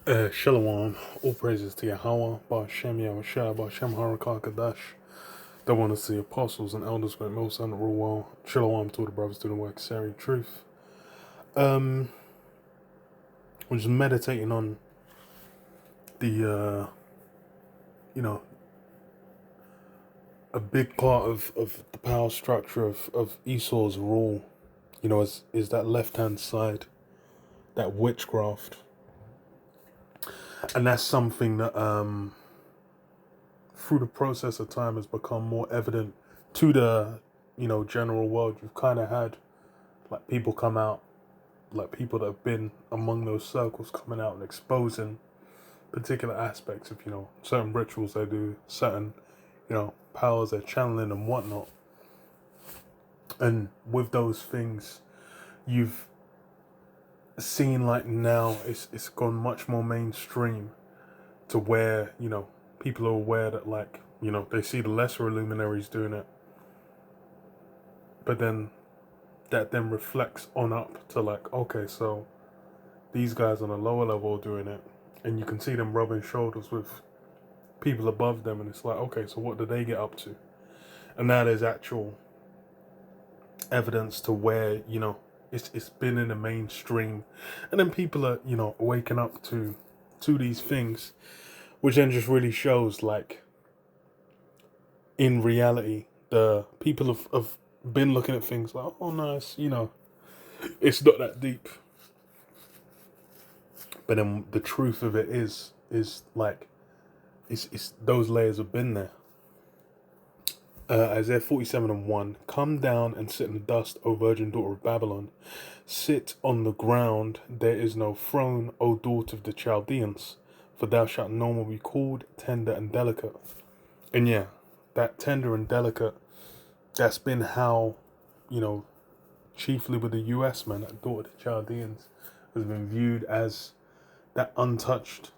Shalom, all praises to Yahweh, Ba'Shem Yahushua, Ba'Shem Harakah Kadash, the one of the apostles and elders, great most under rule well. Shalom to all the brothers doing the work, sharing truth. Um, we're just meditating on the, you know, a big part of the power structure of Esau's rule, is that left-hand side, that witchcraft. And that's something that, through the process of time has become more evident to the general world. You've kind of had like people come out, like people that have been among those circles coming out and exposing particular aspects of certain rituals they do, certain powers they're channeling and whatnot. And with those things, you've seen like now it's gone much more mainstream to where people are aware that they see the lesser luminaries doing it, but then that then reflects on up to like, okay, so these guys on a lower level are doing it, and you can see them rubbing shoulders with people above them, and it's like, okay, so what do they get up to? And now there's actual evidence to where it's been in the mainstream, and then people are waking up to these things, which then just really shows like in reality the people have been looking at things like, oh no, it's not that deep. But then the truth of it is like it's those layers have been there. Isaiah 47:1, come down and sit in the dust, O virgin daughter of Babylon. Sit on the ground, there is no throne, O daughter of the Chaldeans, for thou shalt no more be called tender and delicate. And yeah, that tender and delicate, that's been how, chiefly with the US, man, that daughter of the Chaldeans has been viewed as that untouched,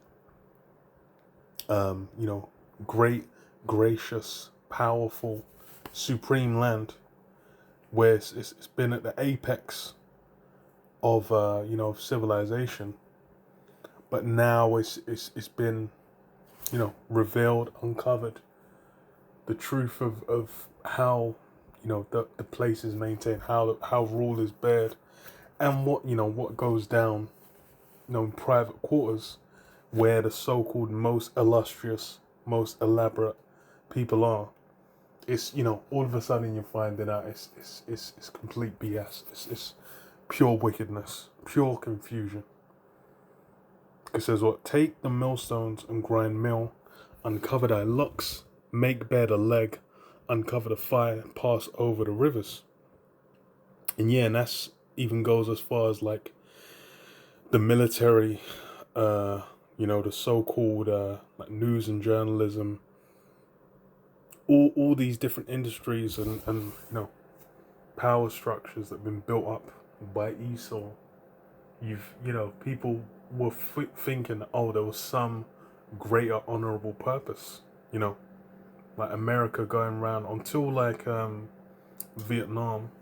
great, gracious, powerful, supreme land, where it's been at the apex of civilization, but now it's been revealed, uncovered, the truth of how the place is maintained, how rule is bared, and what goes down in private quarters, where the so-called most illustrious, most elaborate people are. It's all of a sudden you're finding out it's complete BS. It's pure wickedness, pure confusion. It says what? Take the millstones and grind mill, uncover thy locks, make bare the leg, uncover the fire, pass over the rivers. And yeah, and that's even goes as far as like the military, the so-called like news and journalism, all these different industries and power structures that have been built up by Esau. People were thinking, oh, there was some greater honorable purpose, like America going around until like Vietnam,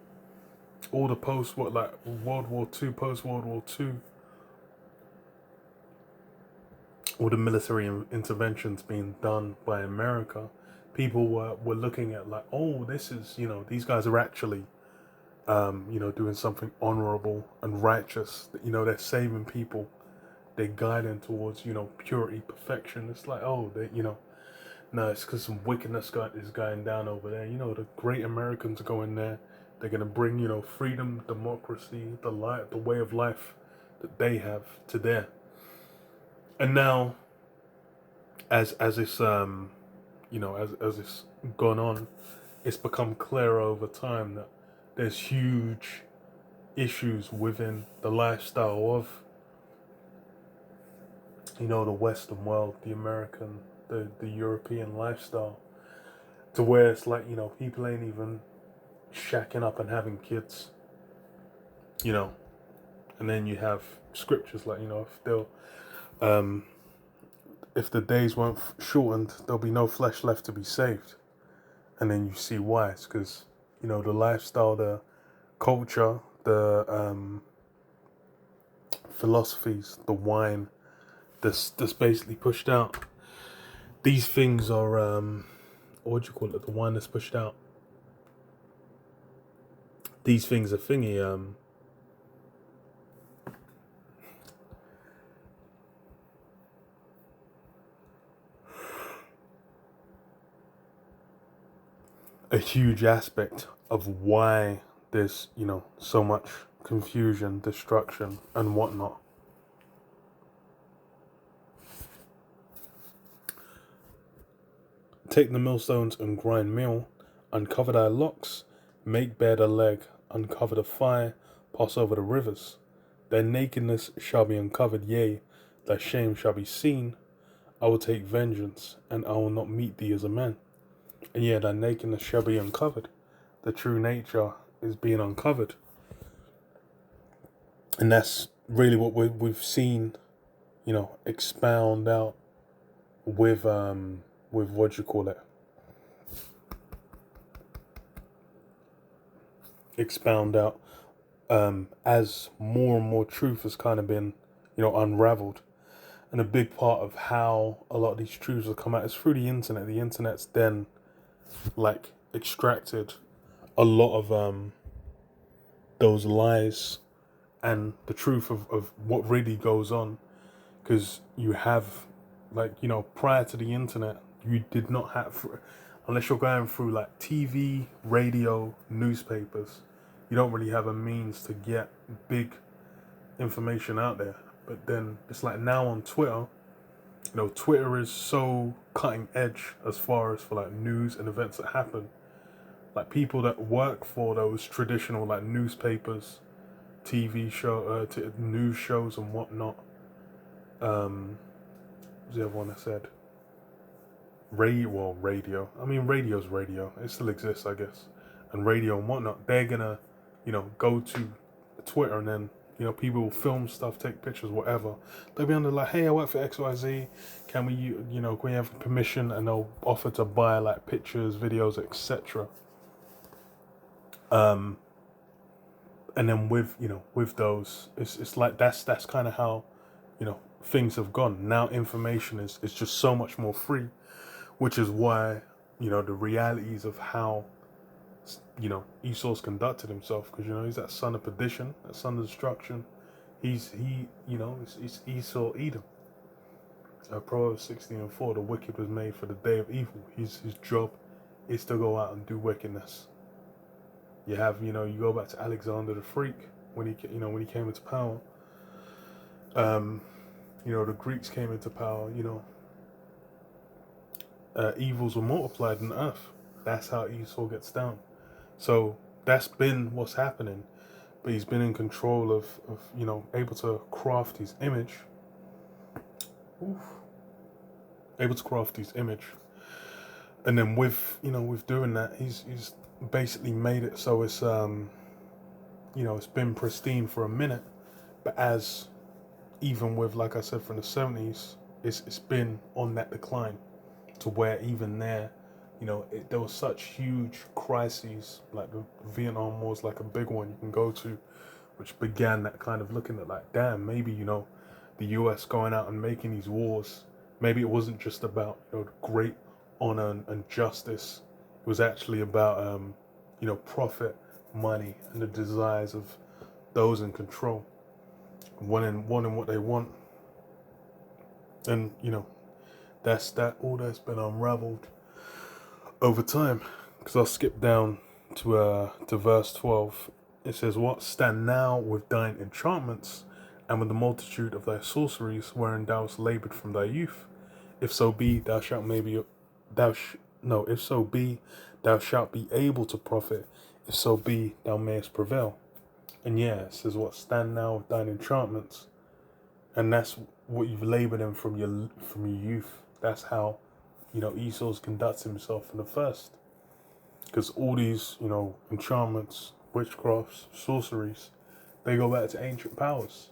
all the post what like World War II, post World War II, all the military interventions being done by America. People were looking at like, oh, this is these guys are actually doing something honorable and righteous. They're saving people. They're guiding towards purity, perfection. It's like, oh, no, it's because some wickedness is going down over there. The great Americans are going there. They're gonna bring freedom, democracy, the light, the way of life that they have to there. And now, as it's as it's gone on, it's become clearer over time that there's huge issues within the lifestyle of the Western world, the American, the European lifestyle, to where it's like people ain't even shacking up and having kids, and then you have scriptures like if the days weren't shortened, there'll be no flesh left to be saved. And then you see why. It's because the lifestyle, the culture, the philosophies, the wine, that's basically pushed out. These things are what do you call it? The wine that's pushed out. These things are thingy a huge aspect of why there's, so much confusion, destruction, and whatnot. Take the millstones and grind meal, uncover thy locks, make bare the leg, uncover the fire, pass over the rivers. Thy nakedness shall be uncovered, yea, thy shame shall be seen. I will take vengeance, and I will not meet thee as a man. And yeah, thy nakedness shall be uncovered. The true nature is being uncovered. And that's really what we've seen, expound out with what you call it. Expound out as more and more truth has kind of been, unraveled. And a big part of how a lot of these truths have come out is through the internet. The internet's then extracted a lot of those lies and the truth of what really goes on. Because you have, prior to the internet, you did not have, unless you're going through TV, radio, newspapers, you don't really have a means to get big information out there. But then it's like now on Twitter, Twitter is so cutting edge as far as for news and events that happen. People that work for those traditional newspapers, TV show, news shows and whatnot. What's the other one I said? Radio. I mean, radio's radio. It still exists, I guess. And radio and whatnot. They're gonna, go to Twitter and then, people will film stuff, take pictures, whatever. They'll be under hey, I work for XYZ. Can we have permission? And they'll offer to buy pictures, videos, etc. And then with those, it's that's kind of how, things have gone. Now information is just so much more free, which is why, the realities of how, Esau's conducted himself, because, he's that son of perdition, that son of destruction. It's Esau, Edom. Proverbs 16:4, the wicked was made for the day of evil. His job is to go out and do wickedness. You have, you go back to Alexander the Freak when he came into power. The Greeks came into power. Evils were multiplied in the earth. That's how Esau gets down. So that's been what's happening. But he's been in control of able to craft his image. Able to craft his image. And then with doing that, he's basically made it so it's it's been pristine for a minute, but as even with, like I said, from the 70s, it's been on that decline to where even there, there was such huge crises, like the Vietnam War was a big one you can go to, which began that kind of looking at damn, maybe the US going out and making these wars, maybe it wasn't just about the great honor and justice. It was actually about profit, money, and the desires of those in control, wanting what they want. And that's all that's been unraveled over time. Because I'll skip down to verse 12. It says, "What stand now with thine enchantments, and with the multitude of thy sorceries, wherein thou hast labored from thy youth? If so be thou shalt if so be thou shalt be able to profit, if so be thou mayest prevail." And yeah, it says, "What stand now with thine enchantments," and that's what you've labored in from your youth. That's how Esau's conducts himself in the first, because all these enchantments, witchcrafts, sorceries, they go back to ancient powers.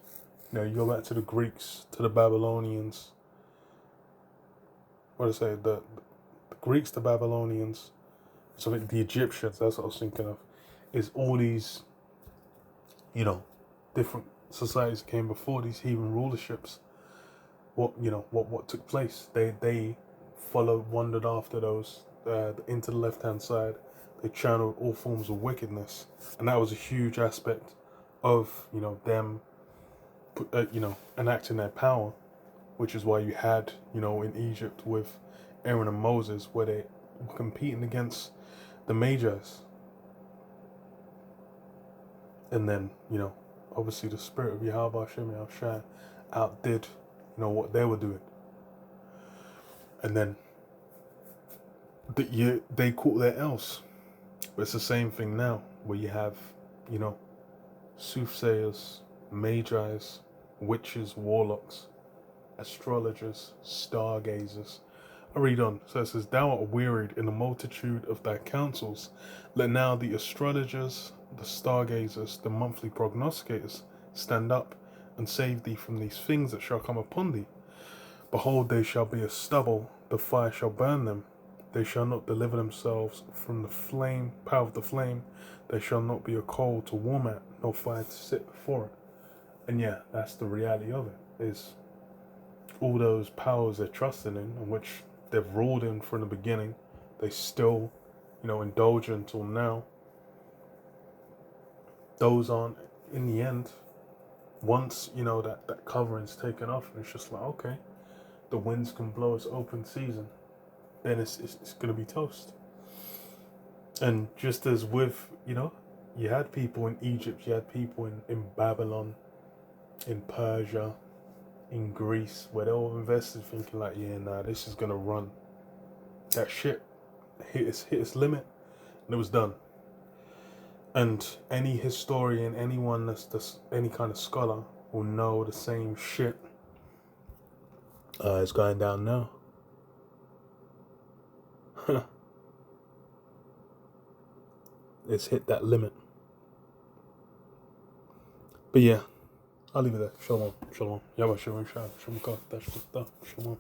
You go back to the Greeks, to the Babylonians. What did I say? The Greeks, the Babylonians, so the Egyptians. That's what I was thinking of. Is all these, different societies that came before these heathen rulerships. what took place. They followed, wandered after those into the left hand side. They channeled all forms of wickedness, and that was a huge aspect of them, enacting their power, which is why you had in Egypt with Aaron and Moses, where they were competing against the Magi's, and then obviously the spirit of Yahweh Hashem Shai outdid what they were doing, and then they caught their else. But it's the same thing now, where you have soothsayers, magi's, witches, warlocks, astrologers, stargazers. I read on. So it says, "Thou art wearied in the multitude of thy counsels. Let now the astrologers, the stargazers, the monthly prognosticators stand up and save thee from these things that shall come upon thee. Behold, they shall be as stubble, the fire shall burn them. They shall not deliver themselves from the flame, power of the flame. They shall not be a coal to warm at, nor fire to sit before it." And yeah, that's the reality of it, is all those powers they're trusting in which they've ruled in from the beginning, they still, indulge until now. Those aren't, in the end, once, that covering's taken off, and it's just like, okay, the winds can blow, it's open season, then it's going to be toast. And just as with, you had people in Egypt, you had people in Babylon, in Persia, in Greece, where they all invested thinking like, yeah, nah, this is going to run. That shit hit its limit, and it was done. And any historian, anyone that's any kind of scholar will know the same shit is going down now. It's hit that limit. But yeah, I'll leave it there. Shalom, shalom. Yabba shalom, shalom, shalom.